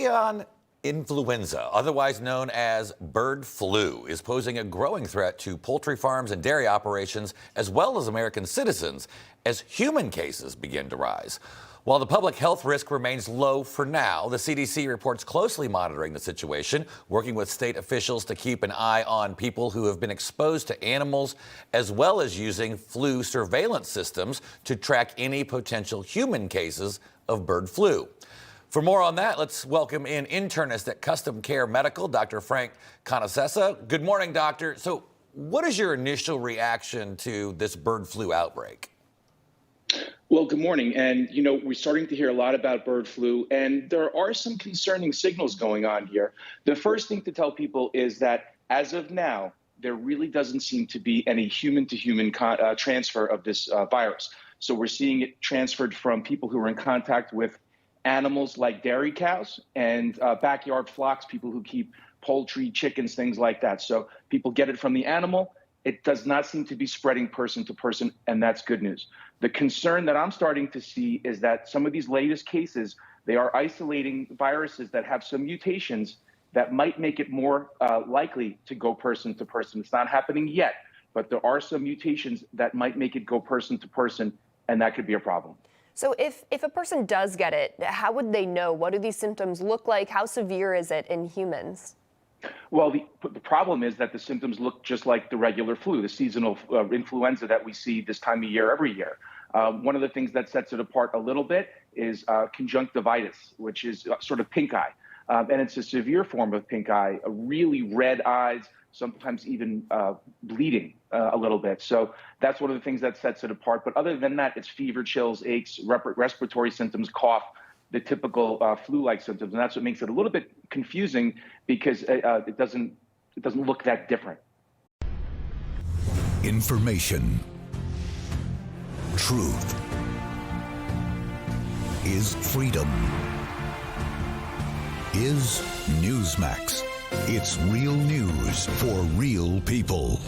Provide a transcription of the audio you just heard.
avian influenza, otherwise known as bird flu, is posing a growing threat to poultry farms and dairy operations, as well as American citizens, as human cases begin to rise. While the public health risk remains low for now, the CDC reports closely monitoring the situation, working with state officials to keep an eye on people who have been exposed to animals, as well as using flu surveillance systems to track any potential human cases of bird flu. For more on that, let's welcome in internist at Custom Care Medical, Dr. Frank Contacessa. Good morning, doctor. So what is your initial reaction to this bird flu outbreak? Well, good morning. And, we're starting to hear a lot about bird flu, and there are some concerning signals going on here. The first thing to tell people is that as of now, there really doesn't seem to be any human-to-human transfer of this virus. So we're seeing it transferred from people who are in contact with animals like dairy cows and backyard flocks, people who keep poultry, chickens, things like that. So people get it from the animal. It does not seem to be spreading person to person, and that's good news. The concern that I'm starting to see is that some of these latest cases, they are isolating viruses that have some mutations that might make it more likely to go person to person. It's not happening yet, but there are some mutations that might make it go person to person, and that could be a problem. So if a person does get it, how would they know? What do these symptoms look like? How severe is it in humans? Well, the problem is that the symptoms look just like the regular flu, the seasonal influenza that we see this time of year every year. One of the things that sets it apart a little bit is conjunctivitis, which is sort of pink eye. And it's a severe form of pink eye, really red eyes, sometimes even bleeding a little bit. So that's one of the things that sets it apart. But other than that, it's fever, chills, aches, respiratory symptoms, cough, the typical flu-like symptoms. And that's what makes it a little bit confusing because it doesn't look that different. Information. Truth is freedom. Is Newsmax. It's real news for real people.